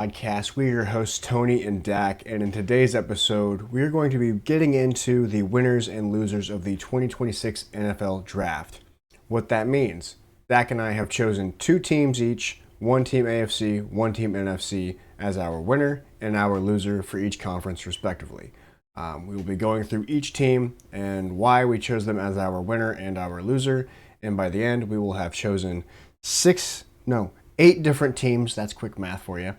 Podcast. We are your hosts, Tony and Dak, and in today's episode, we are going to be getting into the winners and losers of the 2026 NFL Draft. What that means, Dak and I have chosen two teams each, one team AFC, one team NFC, as our winner and our loser for each conference, respectively. We will be going through each team and why we chose them as our winner and our loser, and by the end, we will have chosen eight different teams. That's quick math for you.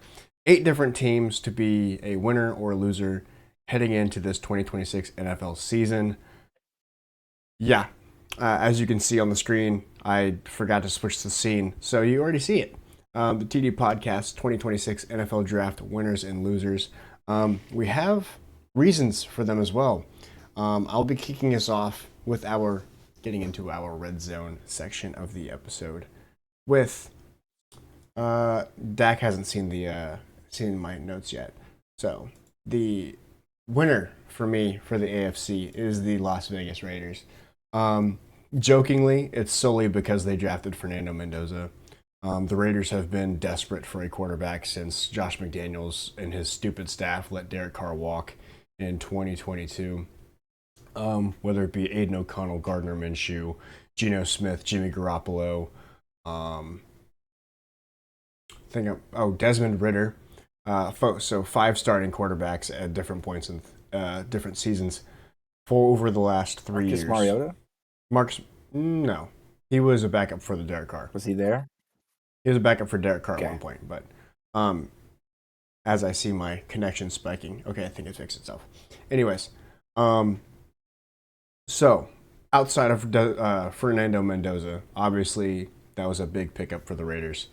Eight different teams to be a winner or a loser heading into this 2026 NFL season. Yeah, as you can see on the screen, I forgot to switch the scene, so you already see it. The TD Podcast 2026 NFL Draft winners and losers. We have reasons for them as well. I'll be kicking us off with getting into our red zone section of the episode with Dak hasn't seen my notes yet. So the winner for me for the AFC is the Las Vegas Raiders. Jokingly, it's solely because they drafted Fernando Mendoza. The Raiders have been desperate for a quarterback since Josh McDaniels and his stupid staff let Derek Carr walk in 2022. Whether it be Aiden O'Connell, Gardner Minshew, Geno Smith, Jimmy Garoppolo, Desmond Ritter. So five starting quarterbacks at different points in different seasons for over the last 3 years. Marcus Mariota? No, he was a backup for the Derek Carr. Was he there? He was a backup for Derek Carr Okay. at one point, but as I see my connection spiking, okay, I think it fixed itself. Anyways, so outside of Fernando Mendoza, obviously that was a big pickup for the Raiders.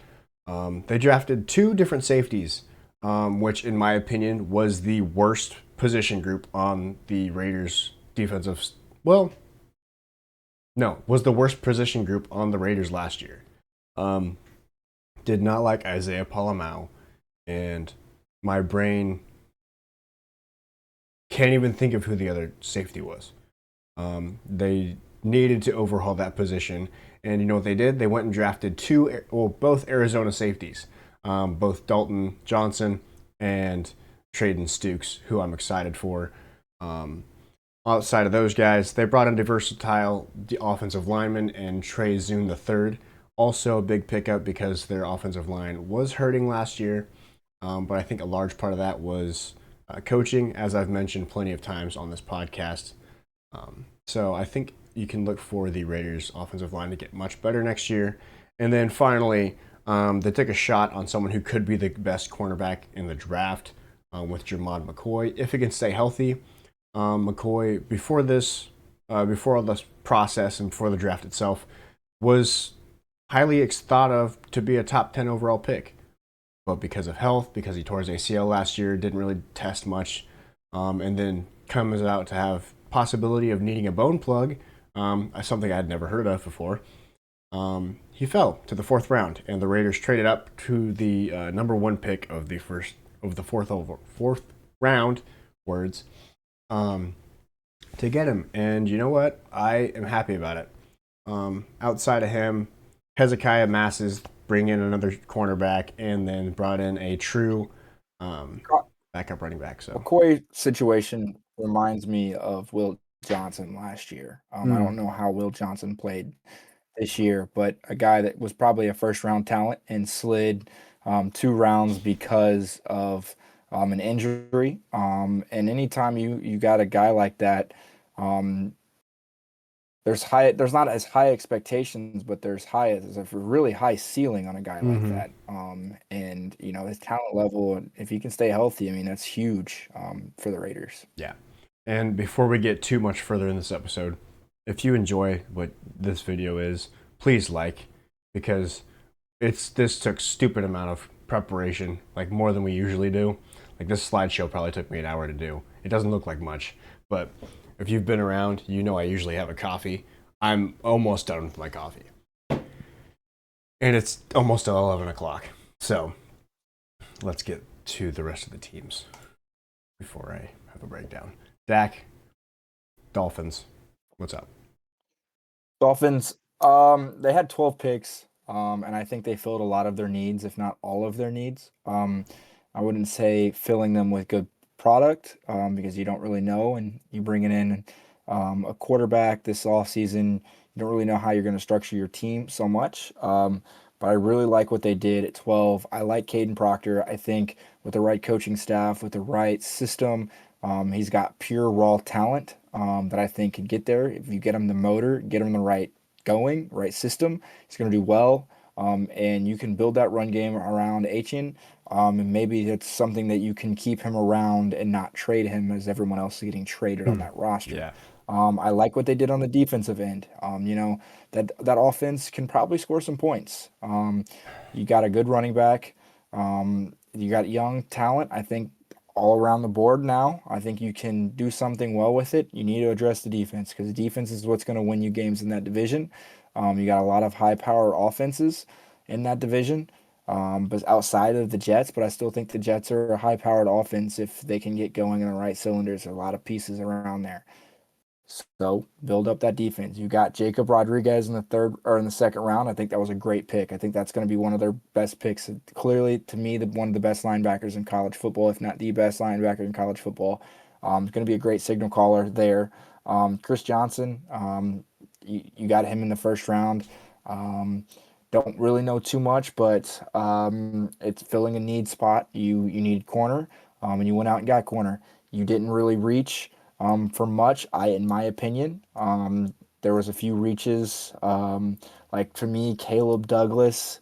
They drafted two different safeties, which in my opinion was the worst position group on the Raiders defensive. Was the worst position group on the Raiders last year. Did not like Isaiah Pola-Mao, and my brain can't even think of who the other safety was. They needed to overhaul that position, and you know what they did? They went and drafted both Arizona safeties, both Dalton Johnson and Traden Stukes, who I'm excited for. Outside of those guys, they brought in a versatile offensive lineman and Trey Zune III. Also a big pickup because their offensive line was hurting last year, but I think a large part of that was coaching, as I've mentioned plenty of times on this podcast. So I think you can look for the Raiders' offensive line to get much better next year. And then finally, they took a shot on someone who could be the best cornerback in the draft with Jermod McCoy, if he can stay healthy. McCoy, before all this process and before the draft itself, was highly thought of to be a top 10 overall pick. But because of health, because he tore his ACL last year, didn't really test much, and then comes out to have possibility of needing a bone plug, something I'd never heard of before. He fell to the fourth round, and the Raiders traded up to the number one pick of the fourth round to get him. And you know what? I am happy about it. Outside of him, Hezekiah Masses bring in another cornerback, and then brought in a true backup running back. So McCoy situation reminds me of Will Johnson last year. I don't know how Will Johnson played this year, but a guy that was probably a first-round talent and slid 2 rounds because of an injury. And anytime you got a guy like that, there's not as high expectations, but there's a really high ceiling on a guy like that. And you know, his talent level, if he can stay healthy, I mean, that's huge for the Raiders. Yeah. And before we get too much further in this episode, if you enjoy what this video is, please because this took stupid amount of preparation, like more than we usually do. Like this slideshow probably took me an hour to do. It doesn't look like much, but if you've been around, you know I usually have a coffee. I'm almost done with my coffee. And it's almost 11 o'clock. So let's get to the rest of the teams before I have a breakdown. Dak, Dolphins, what's up? Dolphins, they had 12 picks, and I think they filled a lot of their needs, if not all of their needs. I wouldn't say filling them with good product because you don't really know, and you bring it in a quarterback this offseason. You don't really know how you're going to structure your team so much. But I really like what they did at 12. I like Caden Proctor. I think with the right coaching staff, with the right system, he's got pure raw talent that I think can get there. If you get him the motor, get him the right system, he's going to do well. And you can build that run game around Achin. And maybe it's something that you can keep him around and not trade him as everyone else is getting traded on Hmm. that roster. Yeah. I like what they did on the defensive end. That offense can probably score some points. You got a good running back. You got young talent. I think all around the board now. I think you can do something well with it. You need to address the defense because the defense is what's going to win you games in that division. You got a lot of high power offenses in that division, but outside of the Jets. But I still think the Jets are a high powered offense if they can get going in the right cylinders. A lot of pieces around there. So build up that defense. You got Jacob Rodriguez in the third or in the second round. I think that was a great pick. I think that's going to be one of their best picks. Clearly, to me, one of the best linebackers in college football, if not the best linebacker in college football. It's going to be a great signal caller there. Chris Johnson, you got him in the first round. Um, don't really know too much, but it's filling a need spot. You need corner, and you went out and got corner. You didn't really reach for much. In my opinion, there was a few reaches. Like for me, Caleb Douglas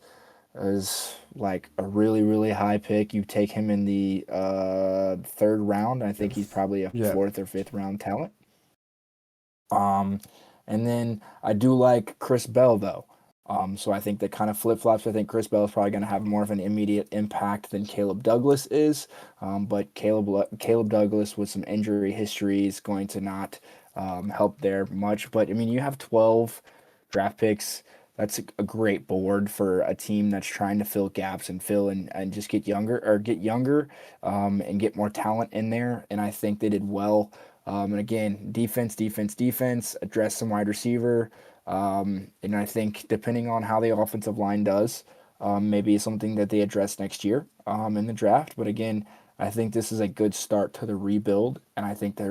is like a really really high pick. You take him in the third round. I think he's probably a Yeah. fourth or fifth round talent. Um, and then I do like Chris Bell though. So I think that kind of flip flops. I think Chris Bell is probably going to have more of an immediate impact than Caleb Douglas is. But Caleb Douglas with some injury history is going to not help there much. But I mean, you have 12 draft picks. That's a great board for a team that's trying to fill gaps and and just get younger and get more talent in there. And I think they did well. And again, defense, address some wide receiver. And I think depending on how the offensive line does, maybe something that they address next year in the draft. But again, I think this is a good start to the rebuild, and I think they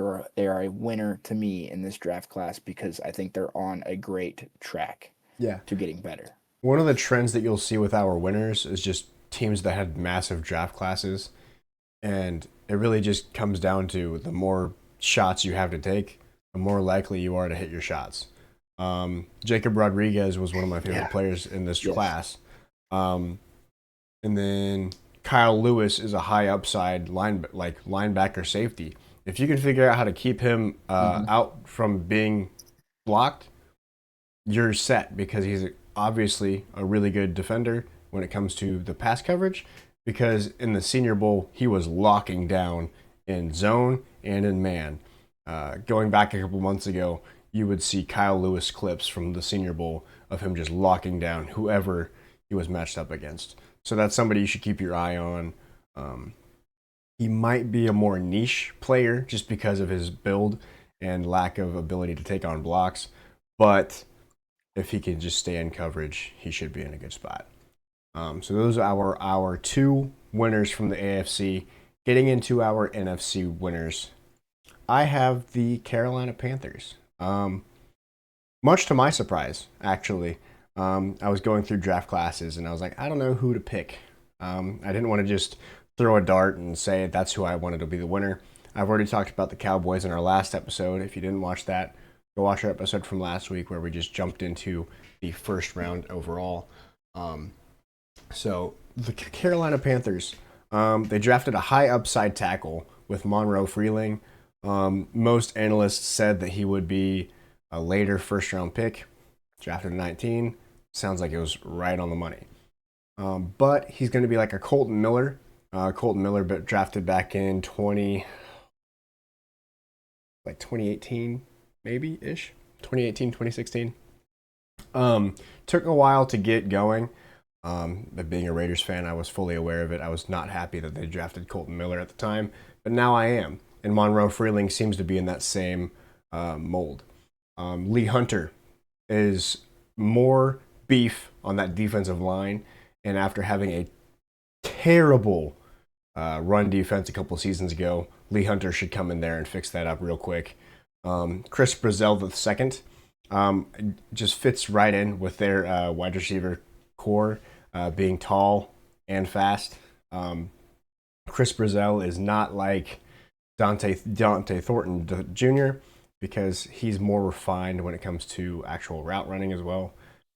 are a winner to me in this draft class because I think they're on a great track Yeah. to getting better. One of the trends that you'll see with our winners is just teams that had massive draft classes. And it really just comes down to the more shots you have to take, the more likely you are to hit your shots. Jacob Rodriguez was one of my favorite Yeah. players in this Yes. class. Um, and then Kyle Lewis is a high upside linebacker safety. If you can figure out how to keep him Hmm. out from being blocked, you're set because he's obviously a really good defender when it comes to the pass coverage. Because in the Senior Bowl, he was locking down in zone and in man. Going back a couple months ago, you would see Kyle Lewis clips from the Senior Bowl of him just locking down whoever he was matched up against. So that's somebody you should keep your eye on. Um, he might be a more niche player just because of his build and lack of ability to take on blocks, but if he can just stay in coverage, he should be in a good spot. So those are our two winners from the AFC. Getting into our NFC winners, I have the Carolina Panthers. Much to my surprise, actually. I was going through draft classes and I was like, I don't know who to pick. I didn't want to just throw a dart and say that's who I wanted to be the winner. I've already talked about the Cowboys in our last episode. If you didn't watch that, go watch our episode from last week where we just jumped into the first round overall. So the Carolina Panthers, they drafted a high upside tackle with Monroe Freeling. Most analysts said that he would be a later first round pick, drafted in 19. Sounds like it was right on the money. But he's going to be like a Colton Miller. Colton Miller, but drafted back in 2018, maybe ish, 2018, 2016. Took a while to get going. But being a Raiders fan, I was fully aware of it. I was not happy that they drafted Colton Miller at the time, but now I am. And Monroe Freeling seems to be in that same mold. Lee Hunter is more beef on that defensive line, and after having a terrible run defense a couple seasons ago. Lee Hunter should come in there and fix that up real quick. Chris Brazell the second just fits right in with their wide receiver core, being tall and fast. Chris Brazell is not like Dante Thornton Jr. because he's more refined when it comes to actual route running as well.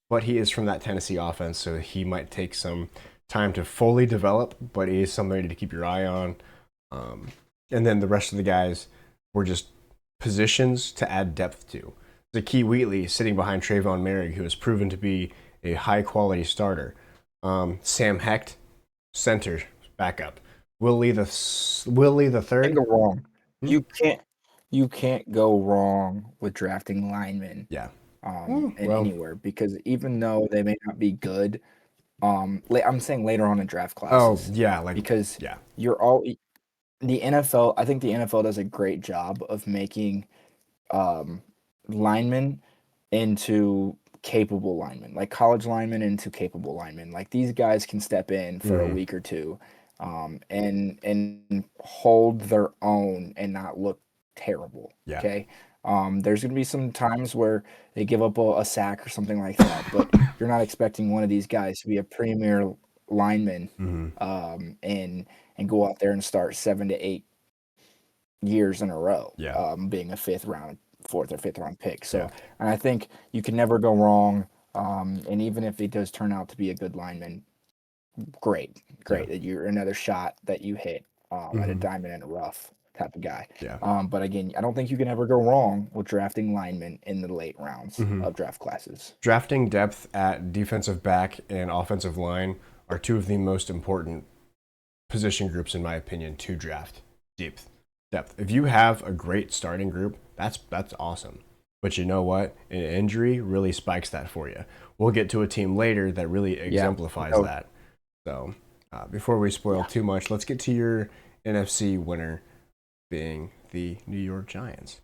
But he is from that Tennessee offense, so he might take some time to fully develop, but he is somebody to keep your eye on. And then the rest of the guys were just positions to add depth to. Zakee Wheatley sitting behind Trayvon Merrick, who has proven to be a high quality starter. Sam Hecht, center backup. Willie the Can't third. go wrong. Hmm? You can't go wrong with drafting linemen Yeah. in Well. anywhere because even though they may not be good, I'm saying later on in draft Oh classes yeah. Like because yeah. you're all the NFL. I think the NFL does a great job of making um, linemen into capable linemen, like college linemen into capable linemen. Like these guys can step in for a Hmm. week or two, and hold their own and not look terrible. Yeah. Okay. There's gonna be some times where they give up a sack or something like that, but you're not expecting one of these guys to be a premier lineman, Hmm. and go out there and start 7 to 8 years in a row, Yeah. being a fourth or fifth round pick. Yeah. So, and I think you can never go wrong. And even if it does turn out to be a good lineman, great, Yeah. great. You're another shot that you hit at a Hmm. diamond in the rough type of guy. Yeah. But again, I don't think you can ever go wrong with drafting linemen in the late rounds Hmm. of draft classes. Drafting depth at defensive back and offensive line are two of the most important position groups, in my opinion, to draft. Depth. If you have a great starting group, that's awesome. But you know what? An injury really spikes that for you. We'll get to a team later that really Yeah. exemplifies So, that. So, before we spoil yeah. too much, let's get to your NFC winner, being the New York Giants.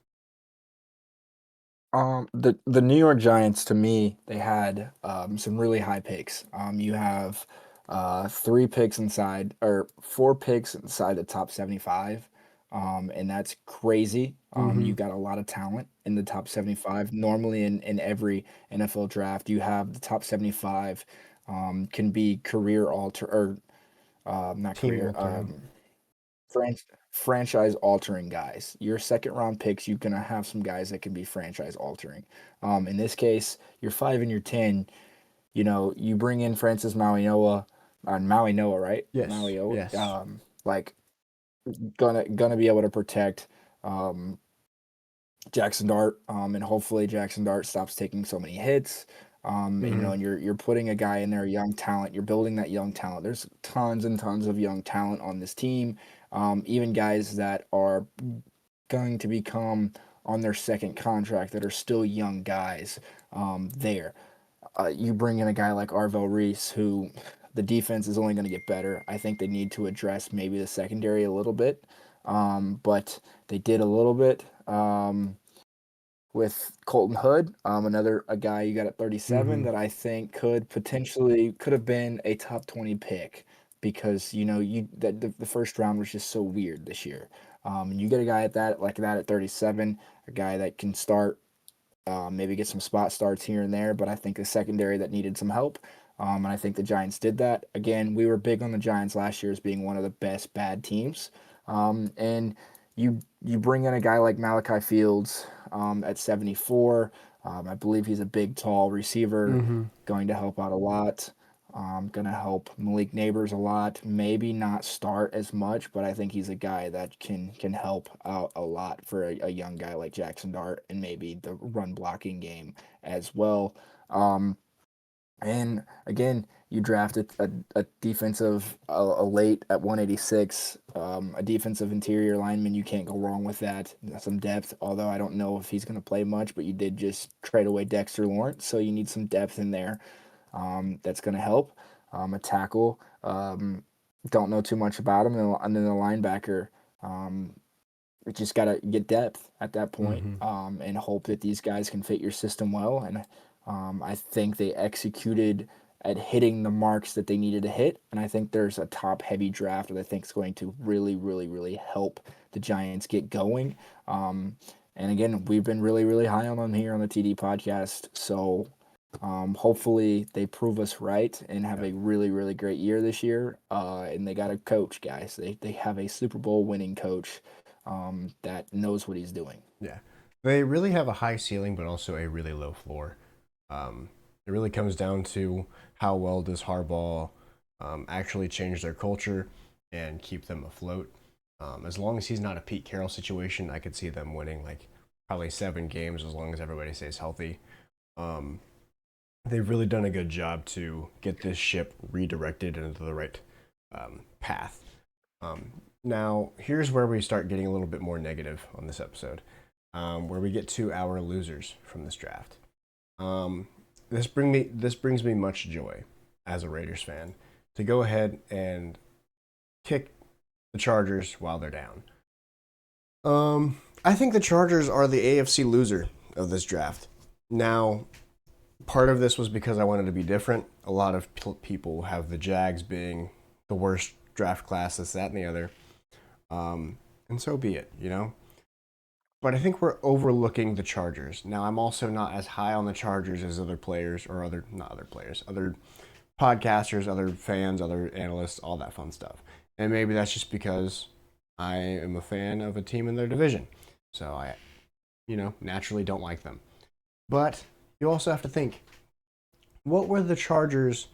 The New York Giants, to me, they had some really high picks. You have 3 picks inside, or 4 picks inside the top 75, and that's crazy. You Mm-hmm. got a lot of talent in the top 75. Normally, in every NFL draft, you have the top 75 can be career alter or not Team career. altering. Franchise altering guys. Your second round picks, you're gonna have some guys that can be franchise altering. In this case, your 5 and your 10, you bring in Francis Mauigoa, Maui Noah, right? Yes. Mauigoa, Yes. like gonna be able to protect um, Jackson Dart, and hopefully Jackson Dart stops taking so many hits. Mm-hmm. And you're putting a guy in there, young talent. You're building that young talent. There's tons and tons of young talent on this team. Even guys that are going to become on their second contract that are still young guys there. You bring in a guy like Arvo Reese, who the defense is only going to get better. I think they need to address maybe the secondary a little bit, but they did a little bit. With Colton Hood, another a guy you got at 37 Mm-hmm. that I think could have been a top 20 pick because the first round was just so weird this year. And you get a guy at that at 37, a guy that can start, maybe get some spot starts here and there, but I think a secondary that needed some help. And I think the Giants did that. Again, we were big on the Giants last year as being one of the best bad teams. And you bring in a guy like Malachi Fields at 74. I believe he's a big, tall receiver, Mm-hmm. going to help out a lot. Going to help Malik Neighbors a lot. Maybe not start as much, but I think he's a guy that can help out a lot for a young guy like Jackson Dart and maybe the run blocking game as well. Um, and again, you drafted a defensive a late at 186, a defensive interior lineman. You can't go wrong with that. Some depth, although I don't know if he's going to play much, but you did just trade away Dexter Lawrence, so you need some depth in there. That's going to help. A tackle. Don't know too much about him, and then the linebacker. Um, we just got to get depth at that point, Mm-hmm. and hope that these guys can fit your system well. And I think they executed at hitting the marks that they needed to hit. And I think there's a top heavy draft that I think is going to really, really, really help the Giants get going. And again, we've been really, really high on them here on the TD podcast. So hopefully they prove us right and have a really, really great year this year. And they got a coach, guys. They have a Super Bowl winning coach that knows what he's doing. Yeah. They really have a high ceiling, but also a really low floor. It really comes down to how well does Harbaugh actually change their culture and keep them afloat. As long as he's not a Pete Carroll situation, I could see them winning like probably 7 games as long as everybody stays healthy. They've really done a good job to get this ship redirected into the right path. Now, here's where we start getting a little bit more negative on this episode, where we get to our losers from this draft. This brings me much joy as a Raiders fan to go ahead and kick the Chargers while they're down. I think the Chargers are the AFC loser of this draft. Now, part of this was because I wanted to be different. A lot of people have the Jags being the worst draft class, this, that, and the other. And so be it, you know? But I think we're overlooking the Chargers. Now, I'm also not as high on the Chargers as other players, or other podcasters, other fans, other analysts, all that fun stuff. And maybe that's just because I am a fan of a team in their division. So I, naturally don't like them. But you also have to think, what were the Chargers'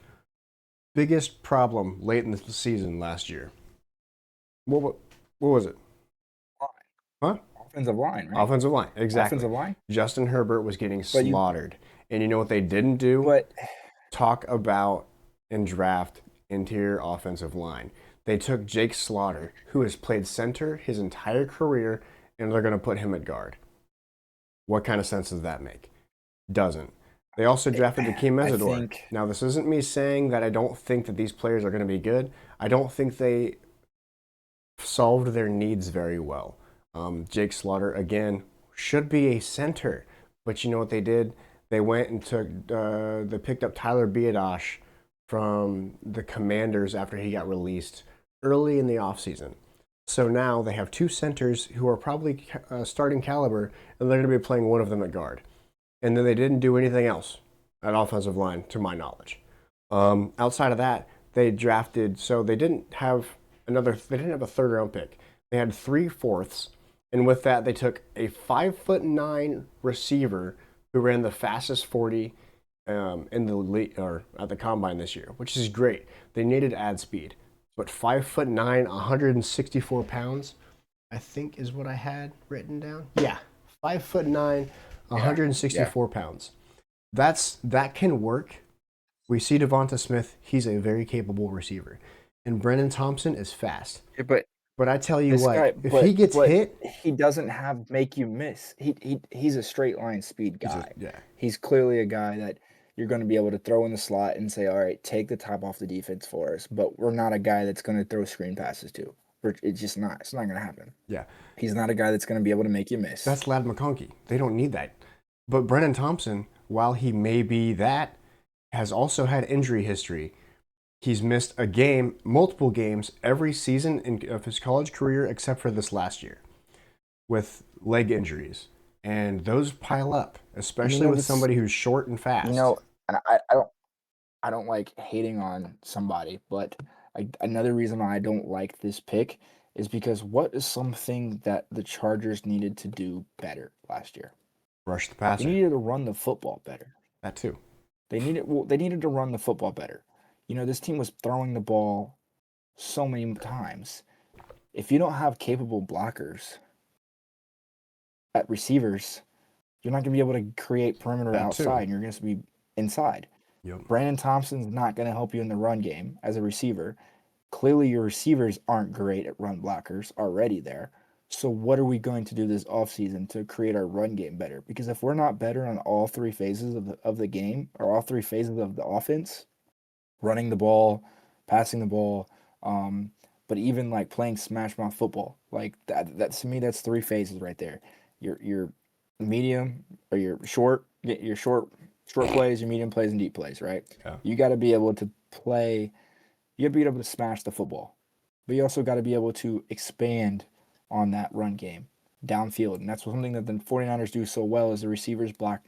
biggest problem late in the season last year? What was it? Huh? Offensive line, right? Offensive line, exactly. Offensive line. Justin Herbert was getting slaughtered. And you know what they didn't do? Talk about and draft interior offensive line. They took Jake Slaughter, who has played center his entire career, and they're going to put him at guard. What kind of sense does that make? Doesn't. They also drafted Akeem Mesidor. Now, this isn't me saying that I don't think that these players are going to be good. I don't think they solved their needs very well. Jake Slaughter, again, should be a center. But you know what they did? They went and they picked up Tyler Biadasz from the Commanders after he got released early in the offseason. So now they have 2 centers who are probably starting caliber, and they're going to be playing one of them at guard. And then they didn't do anything else at offensive line, to my knowledge. Outside of that, they drafted, so they didn't have a 3rd round pick. They had 3 fourths, and with that, they took a 5'9" receiver who ran the fastest 40 in the league, or at the combine this year, which is great. They needed to add speed. But 5'9", 164 pounds, I think is what I had written down. Yeah, 5'9", 164 pounds. That can work. We see Devonta Smith; he's a very capable receiver, and Brennan Thompson is fast. Yeah, but I tell you what, if he gets hit, he doesn't have make you miss. He's a straight line speed guy. Yeah, he's clearly a guy that you're going to be able to throw in the slot and say, all right, take the top off the defense for us. But we're not a guy that's going to throw screen passes to. It's just not. It's not going to happen. Yeah, he's not a guy that's going to be able to make you miss. That's Ladd McConkey. They don't need that. But Brennan Thompson, while he may be that, has also had injury history. He's missed a game, multiple games, every season of his college career except for this last year with leg injuries. And those pile up, especially with somebody who's short and fast. And I don't like hating on somebody, but another reason why I don't like this pick is because what is something that the Chargers needed to do better last year? Rush the passer. They needed to run the football better. That too. They needed to run the football better. This team was throwing the ball so many times. If you don't have capable blockers at receivers, you're not going to be able to create perimeter outside, and you're going to be inside. Yep. Brandon Thompson's not going to help you in the run game as a receiver. Clearly, your receivers aren't great at run blockers already there. So what are we going to do this offseason to create our run game better? Because if we're not better on all 3 phases of the game, or all 3 phases of the offense, running the ball, passing the ball, but even like playing smash mouth football, like that to me, that's 3 phases right there. Your medium or your short short plays, your medium plays, and deep plays, right? Yeah. You got to be able to play. You got to be able to smash the football, but you also got to be able to expand on that run game downfield, and that's something that the 49ers do so well. Is the receivers block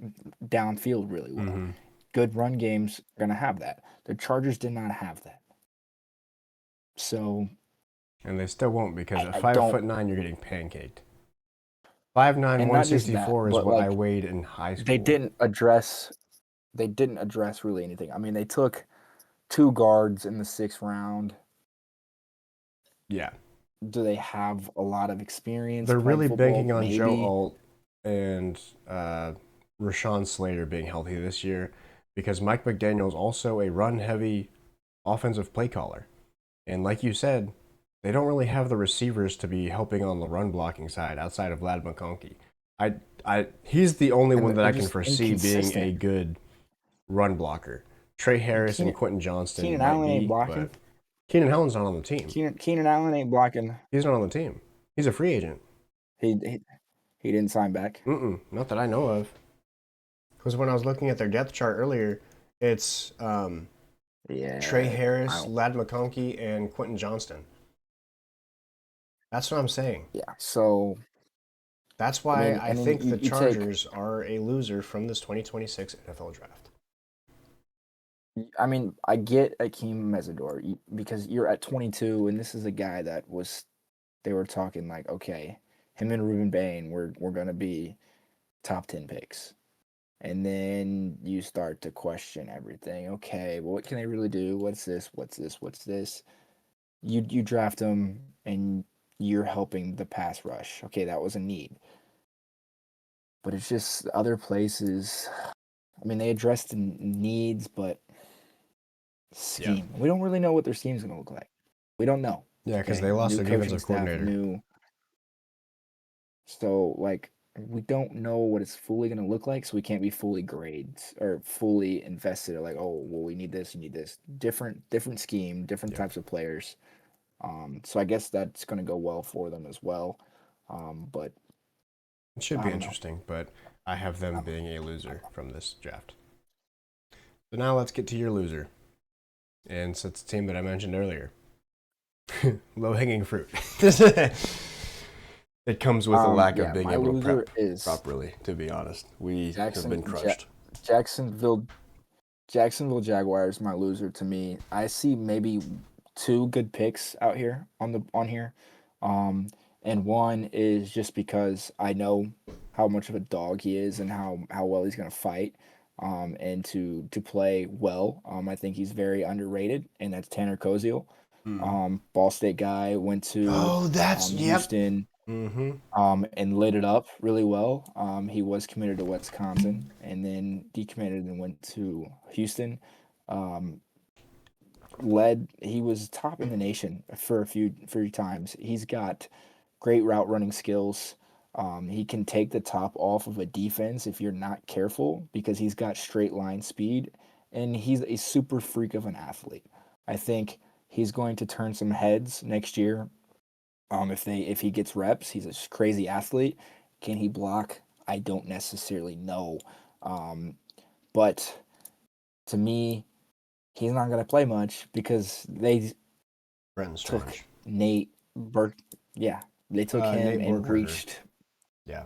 downfield really well. Mm-hmm. Good run games are gonna have that. The Chargers did not have that, so And they still won't because at I five don't. foot nine, you're getting pancaked. 5'9", And not just that, 164 is but what I like weighed in high they school. didn't address. They didn't address really anything. I mean, they took 2 guards in the 6th round. Yeah. Do they have a lot of experience They're playing really football? banking on Joe Maybe. Alt and Rashawn Slater being healthy this year because Mike McDaniel's also a run-heavy offensive play caller. And like you said, they don't really have the receivers to be helping on the run blocking side outside of Lad McConkey. He's the only And one that they're I can just foresee being a inconsistent. good run blocker. Trey Harris and Keenan, Quentin Johnston Keenan might Allen ain't be, blocking. but Keenan Allen's not on the team. Keenan Allen ain't blocking. He's not on the team. He's a free agent. He he, he didn't sign back. Not that I know of. Because when I was looking at their depth chart earlier, it's Yeah. Trey Harris, Lad McConkey, and Quentin Johnston. That's what I'm saying. Yeah. So That's why I and then think the you take. Chargers are a loser from this 2026 NFL draft. I mean, I get Akeem Mesidor because you're at 22, and this is a guy that was. They were talking like, okay, him and Ruben Bain, we're gonna be top 10 picks, and then you start to question everything. Okay, well, what can they really do? What's this? What's this? What's this? You draft him, and you're helping the pass rush. Okay, that was a need, but it's just other places. I mean, they addressed the needs, but scheme. We don't really know what their scheme's going to look like. We don't know. Yeah, because Okay, they lost new their coaching defensive staff, coordinator. new. So like we don't know what it's fully going to look like, so we can't be fully grades or fully invested. Like, oh, well, we need this, you need this. Different scheme, different types of players. So I guess that's going to go well for them as well. But It should I be don't know. interesting, but I have them being a loser from this draft. So now let's get to your loser. And so it's the team that I mentioned earlier. Low-hanging fruit. It comes with a lack of being able to prep properly, to be honest. We have been crushed. Jacksonville Jaguars, my loser to me. I see maybe 2 good picks out here on here. And one is just because I know how much of a dog he is and how well he's gonna fight. And to play well. I think he's very underrated, and that's Tanner Koziel. Ball State guy, went to Houston. And lit it up really well. He was committed to Wisconsin and then decommitted and went to Houston. Um, he was top in the nation for a few times. He's got great route running skills. He can take the top off of a defense if you're not careful because he's got straight line speed and he's a super freak of an athlete. I think he's going to turn some heads next year. If he gets reps, he's a crazy athlete. Can he block? I don't necessarily know. But to me, he's not going to play much because they took Nate Burke. Yeah, they took him Nate and Burkhardt. reached. Yeah.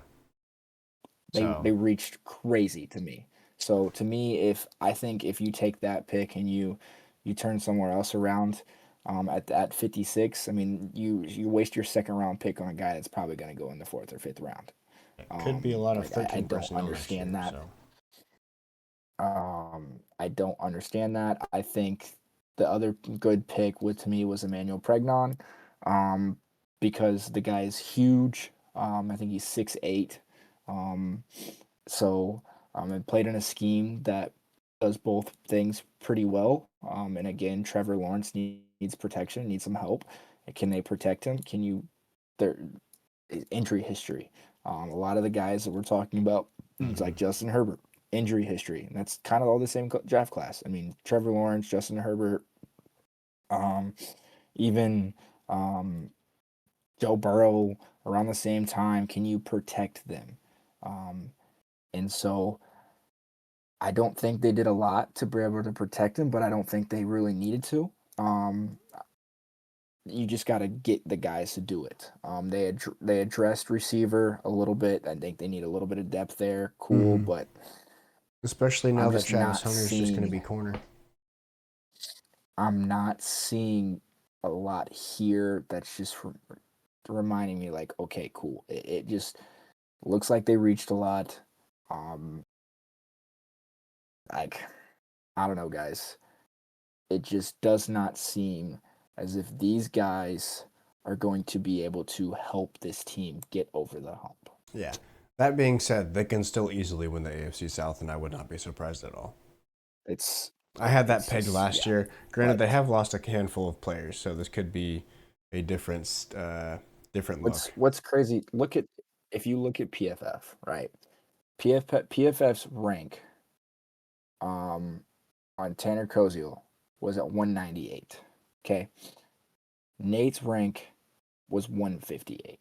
They reached crazy to me. So to me, I think if you take that pick and you turn somewhere else around, at 56, I mean you waste your 2nd round pick on a guy that's probably going to go in the 4th or 5th round. Could be a lot of Like 13 I don't personnel understand next year, that. so. I don't understand that. I think the other good pick to me was Emmanuel Pregnon, because the guy is huge. I think he's 6'8". So and played in a scheme that does both things pretty well. And again, Trevor Lawrence needs protection, needs some help. Can they protect him? Can you? Their injury history. A lot of the guys that we're talking about, it's like Justin Herbert, injury history. And that's kind of all the same draft class. I mean, Trevor Lawrence, Justin Herbert, even Joe Burrow around the same time. Can you protect them? And so I don't think they did a lot to be able to protect him, but I don't think they really needed to. Um, you just got to get the guys to do it. They addressed receiver a little bit. I think they need a little bit of depth there. Cool, Mm-hmm. but Especially now I'm that just Travis not Hunter's just going to seeing be corner. I'm not seeing a lot here that's just reminding me like, okay, cool. It just looks like they reached a lot. Um, like I don't know, guys. It just does not seem as if these guys are going to be able to help this team get over the hump. Yeah. That being said, they can still easily win the AFC South, and I would not be surprised at all. It's I had that it's pegged just last yeah. year. Granted, But they have lost a handful of players, so this could be a different look. what's crazy? Look at if you look at PFF, right? PFF's rank um on Tanner Koziel was at 198. Okay. Nate's rank was 158.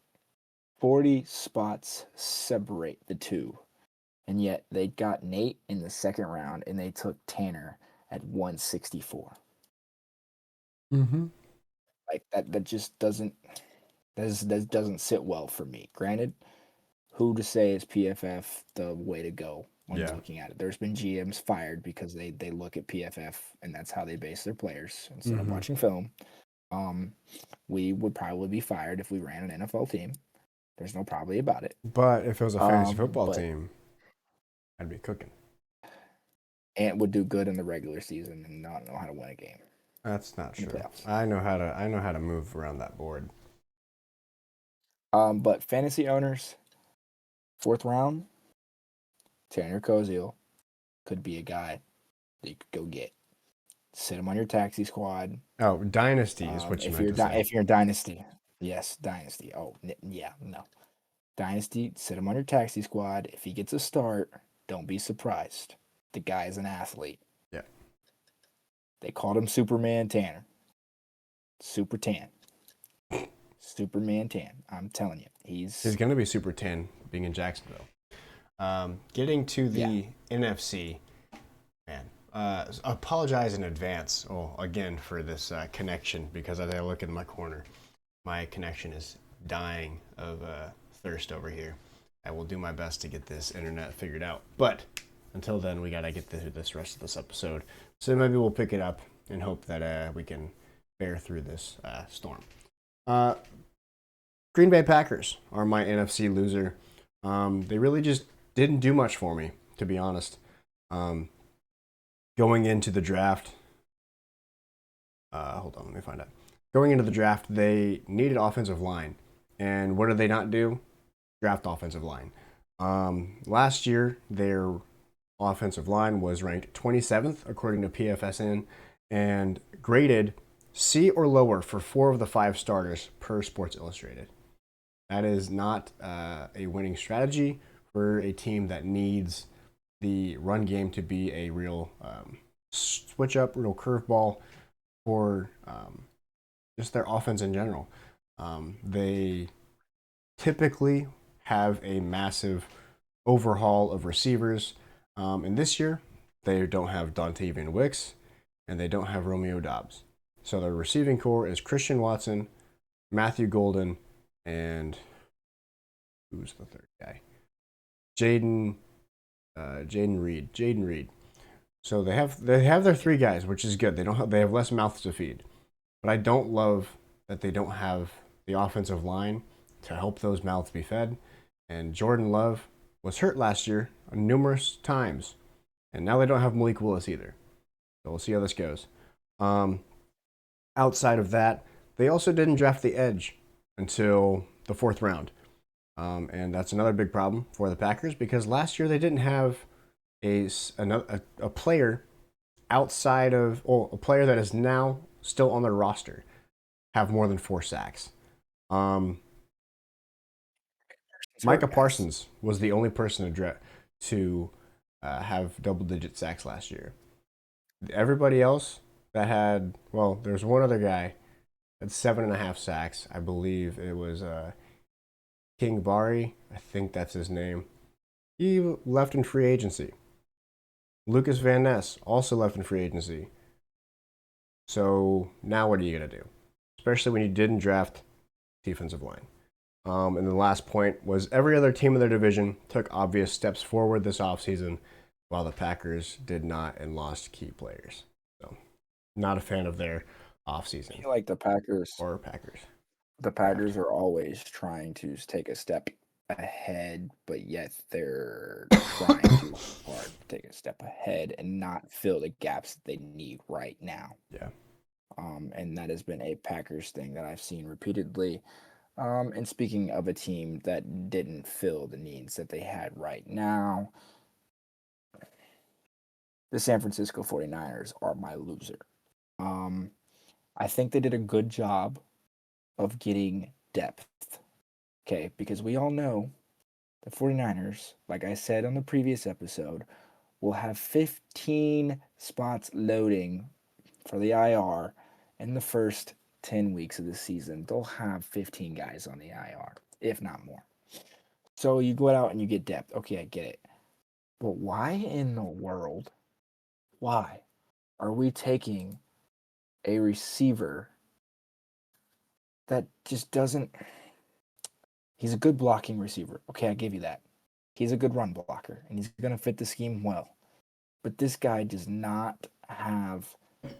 40 spots separate the two. And yet they got Nate in the second round and they took Tanner at 164. Mm-hmm. Like that just doesn't that doesn't sit well for me. Granted, who to say is PFF the way to go when Yeah. looking at it? There's been GMs fired because they look at PFF and that's how they base their players instead of Mm-hmm. watching film. Um, we would probably be fired if we ran an NFL team. There's no probably about it. But if it was a fantasy football But team, I'd be cooking. Ant would do good in the regular season and not know how to win a game That's not in the true. playoffs. I know how to move around that board. But fantasy owners, fourth round, Tanner Koziel could be a guy that you could go get. Sit him on your taxi squad. Oh, dynasty is what you meant to say. If you're dynasty, yes, dynasty. Oh yeah, no dynasty. Sit him on your taxi squad. If he gets a start, don't be surprised. The guy is an athlete. Yeah. They called him Superman Tanner. Super tan. Superman tan. I'm telling you, He's going to be super tan being in Jacksonville. Getting to the NFC, man. Apologize in advance, again, for this connection, because as I look in my corner, my connection is dying of thirst over here. I will do my best to get this internet figured out. But until then, we got to get through this rest of this episode. So maybe we'll pick it up and hope that we can bear through this storm. Green Bay Packers are my NFC loser. They really just didn't do much for me, to be honest. Going into the draft, hold on, let me find out. Going into the draft, they needed offensive line. And what did they not do? Draft offensive line. Last year, their offensive line was ranked 27th according to PFSN and graded C or lower for 4 of the 5 starters per Sports Illustrated. That is not a winning strategy for a team that needs the run game to be a real switch up, real curveball for just their offense in general. They typically have a massive overhaul of receivers. And this year, they don't have Dontavian Wicks and they don't have Romeo Doubs. So their receiving core is Christian Watson, Matthew Golden, and who's the third guy? Jaden Reed. Jaden Reed. So they have their 3 guys, which is good. They have less mouths to feed. But I don't love that they don't have the offensive line to help those mouths be fed. And Jordan Love was hurt last year numerous times. And now they don't have Malik Willis either. So we'll see how this goes. Outside of that, they also didn't draft the edge until the 4th round. And that's another big problem for the Packers because last year they didn't have a player outside of, a player that is now still on their roster have more than 4 sacks. Micah Parsons was the only person to have double-digit sacks last year. Everybody else that had, there's one other guy that had 7.5 sacks. I believe it was King Bari. I think that's his name. He left in free agency. Lucas Van Ness also left in free agency. So now what are you going to do? Especially when you didn't draft defensive line. And the last point was every other team in their division took obvious steps forward this offseason, while the Packers did not and lost key players. So, not a fan of their offseason. I feel like the Packers are always trying to take a step ahead, but yet they're trying too hard to take a step ahead and not fill the gaps that they need right now. Yeah. And that has been a Packers thing that I've seen repeatedly. And speaking of a team that didn't fill the needs that they had right now, the San Francisco 49ers are my loser. I think they did a good job of getting depth. Okay, because we all know the 49ers, like I said on the previous episode, will have 15 spots loading for the IR in the first 10 weeks of the season. They'll have 15 guys on the IR, if not more. So you go out and you get depth. Okay, I get it. But why in the world, why are we taking a receiver that just doesn't. He's a good blocking receiver. Okay, I give you that. He's a good run blocker, and he's going to fit the scheme well. But this guy does not have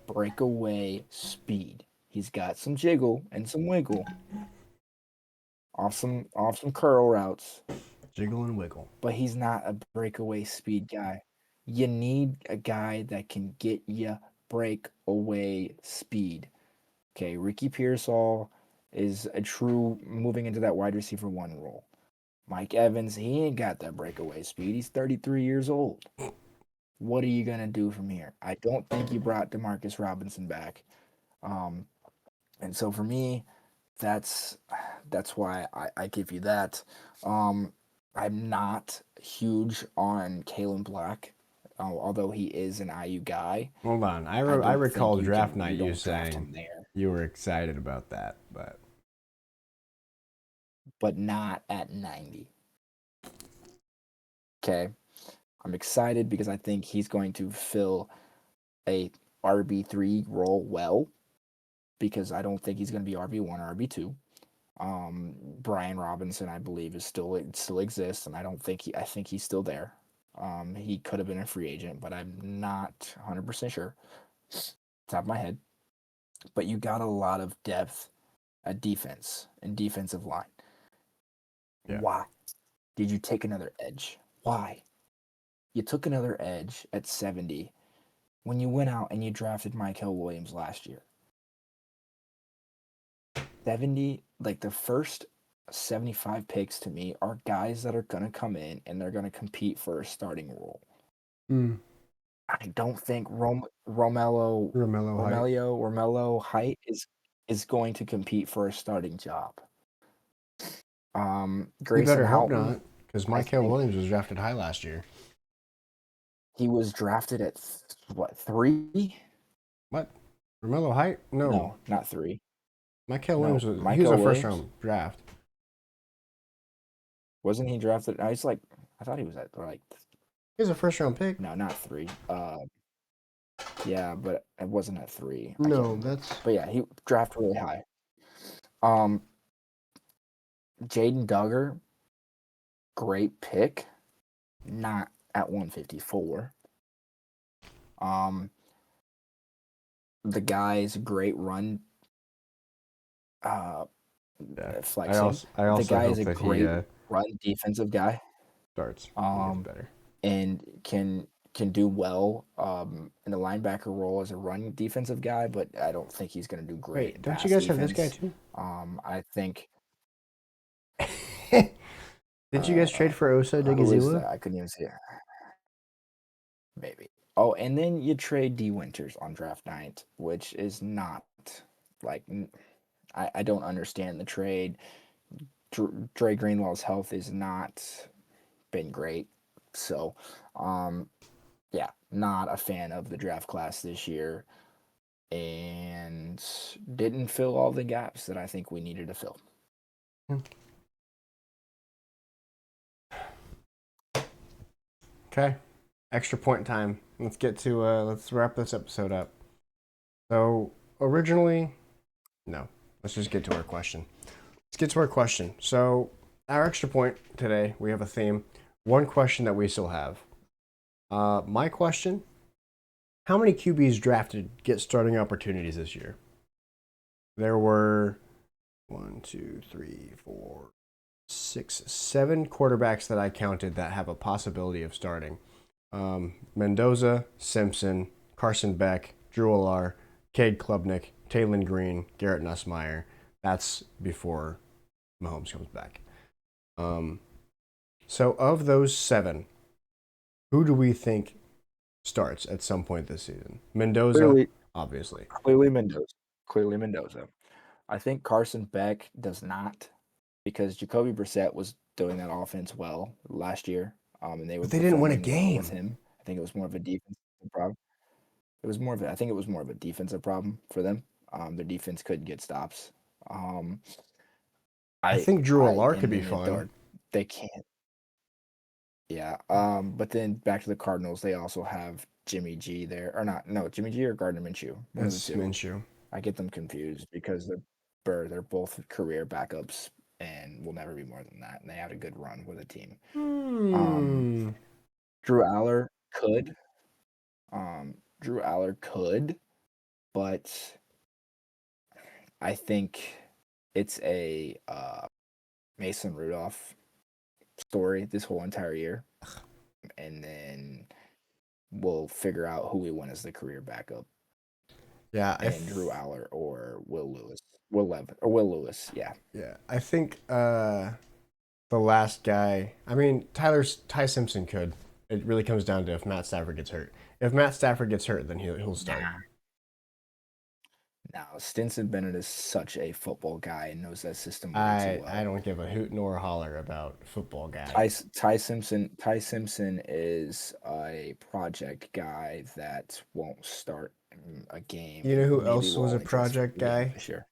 breakaway speed. He's got some jiggle and some wiggle off some curl routes. Jiggle and wiggle. But he's not a breakaway speed guy. You need a guy that can get you breakaway speed. Okay, Ricky Pearsall is a true moving into that wide receiver one role. Mike Evans, he ain't got that breakaway speed. He's 33 years old. What are you going to do from here? I don't think you brought Demarcus Robinson back. And so for me, that's why I give you that. I'm not huge on Kalen Black, although he is an IU guy. Hold on. I recall draft night you saying you were excited about that, but not at 90. Okay. I'm excited because I think he's going to fill a RB3 role well, because I don't think he's going to be RB1 or RB2. Brian Robinson, I believe, still exists, and I think he's still there. He could have been a free agent, but I'm not 100% sure. Top of my head. But you got a lot of depth at defense and defensive line. Yeah. Why did you take another edge? Why? You took another edge at 70 when you went out and you drafted Mykel Williams last year. 70, like the first 75 picks to me are guys that are going to come in and they're going to compete for a starting role. I don't think Romello Height is going to compete for a starting job. Grayson you better Houghton, hope not, because Mykel Williams was drafted high last year. He was drafted at what, 3? What? Romello Height? No, not 3. Mykel Williams was a first round draft. Wasn't he drafted? I thought he was at like. He was a first round pick. No, not 3. Yeah, but it wasn't at 3. No, that's. But yeah, he drafted really high. Jaden Duggar, great pick, not at 154. The guy's great run. Flexing. I also the guy is a great run defensive guy. Starts. Better. And can do well in the linebacker role as a run defensive guy, but I don't think he's going to do great. Wait, don't you guys have this guy too? I think. Did you guys trade for Osa Digizila? I couldn't even see it. Maybe. Oh, and then you trade D Winters on draft night, which is not like. I don't understand the trade. Dre Greenwell's health has not been great. So, yeah, not a fan of the draft class this year. And didn't fill all the gaps that I think we needed to fill. Okay. extra point time. Let's wrap this episode up. So originally, no, let's just get to our question. Let's get to our question. So our extra point today, we have a theme. One question that we still have. My question: how many QBs drafted get starting opportunities this year? There were 1, 2, 3, 4, 6, 7 quarterbacks that I counted that have a possibility of starting. Mendoza, Simpson, Carson Beck, Drew Allar, Cade Klubnik, Taylon Green, Garrett Nussmeier. That's before Mahomes comes back. So of those 7, who do we think starts at some point this season? Mendoza, Clearly, obviously. clearly Mendoza. Clearly Mendoza. I think Carson Beck does not, because Jacoby Brissett was doing that offense well last year, and they were But they didn't win a performing well with game. him. I think it was more of a defensive problem. I think it was more of a defensive problem for them. Their defense couldn't get stops. Um, I think Drew Allar could and be then fun. they can't. Yeah. But then back to the Cardinals, they also have Jimmy G there, or not? No, Jimmy G or Gardner Minshew. One of the That's two. Minshew. I get them confused because they're both career backups and will never be more than that. And they had a good run with a team. Hmm. Drew Aller could. Drew Aller could, but I think it's a Mason Rudolph story this whole entire year, and then we'll figure out who we want as the career backup. Yeah, And Drew Aller or Will Lewis. Will Lewis, yeah. yeah, I think the last guy. I mean, Ty Simpson could. It really comes down to if Matt Stafford gets hurt. If Matt Stafford gets hurt, then he'll start. Now, Stinson Bennett is such a football guy and knows that system way too well. I don't give a hoot nor a holler about football guy. Ty Simpson is a project guy that won't start a game. You know who Maybe else will was a only dress for project a game guy? this year?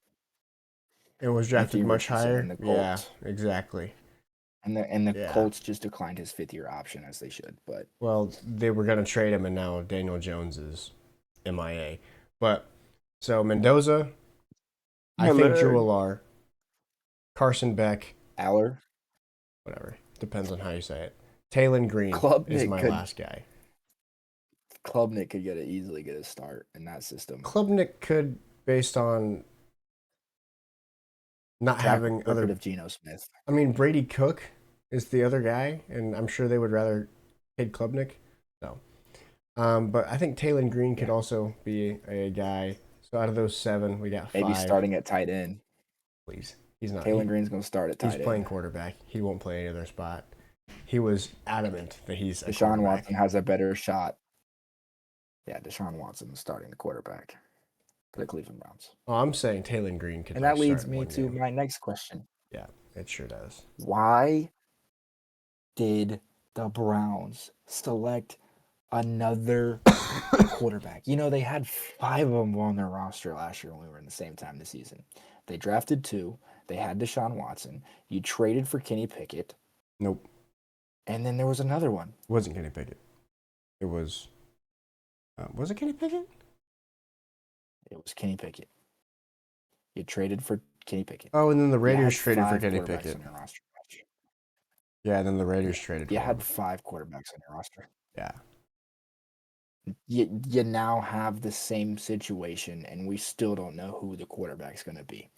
It was drafted Anthony much Richardson higher. and the Yeah, Colts. exactly. And the Yeah. Colts just declined his 5th-year option, as they should. But Well, they were gonna trade him, and now Daniel Jones is MIA. But so Mendoza, I think Drew Allar, Carson Beck, Aller, whatever. Depends on how you say it. Taylon Green is my last guy. Klubnik could easily get a start in that system. Klubnik could, based on not having other of Geno Smith. I mean, Brady Cook is the other guy, and I'm sure they would rather Cade Klubnik. So, but I think Taylon Green could also be a guy. So out of those 7, we got 5. Maybe starting at tight end. Please, he's not. Taylon Green's going to start at tight end. He's playing quarterback. He won't play any other spot. He was adamant that he's a Deshaun Watson has a better shot. Yeah, Deshaun Watson is starting the quarterback for the Cleveland Browns. Oh, I'm saying Taylon Green could. And that leads me to my next question. Yeah, it sure does. Why did the Browns select another quarterback? You know, they had 5 of them on their roster last year when we were in the same time this season. They drafted 2. They had Deshaun Watson. You traded for Kenny Pickett. Nope. And then there was another one. It wasn't Kenny Pickett. It was. Was it Kenny Pickett? It was Kenny Pickett. You traded for Kenny Pickett. Oh, and then the Raiders traded for Kenny Pickett. Yeah, then the Raiders traded for him. You had 5 quarterbacks on your roster. Yeah. You now have the same situation, and we still don't know who the quarterback's going to be.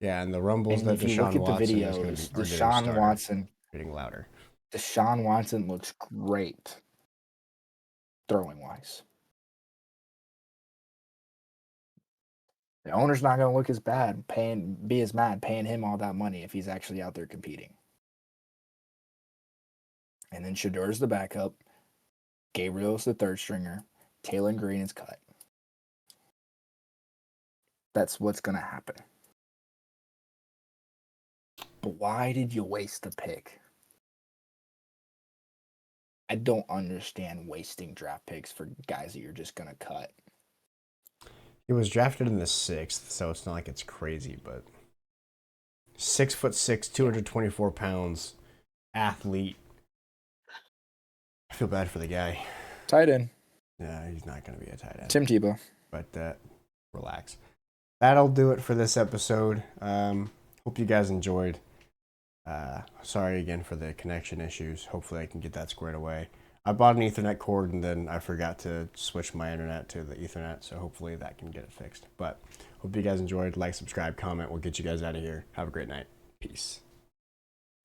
Yeah, and the rumbles and that if you look at the videos, Deshaun Watson getting louder. Deshaun Watson looks great throwing wise. The owner's not going to look as bad, be as mad paying him all that money if he's actually out there competing. And then Shadur's the backup. Gabriel's the third stringer. Taylon Green is cut. That's what's going to happen. But why did you waste the pick? I don't understand wasting draft picks for guys that you're just going to cut. He was drafted in the 6th, so it's not like it's crazy, but 6'6", 224 pounds, athlete. I feel bad for the guy. Tight end. Yeah, he's not going to be a tight end. Tim Tebow. But relax. That'll do it for this episode. Hope you guys enjoyed. Sorry again for the connection issues. Hopefully I can get that squared away. I bought an Ethernet cord and then I forgot to switch my internet to the Ethernet, so hopefully that can get it fixed. But hope you guys enjoyed. Like, subscribe, comment. We'll get you guys out of here. Have a great night. Peace.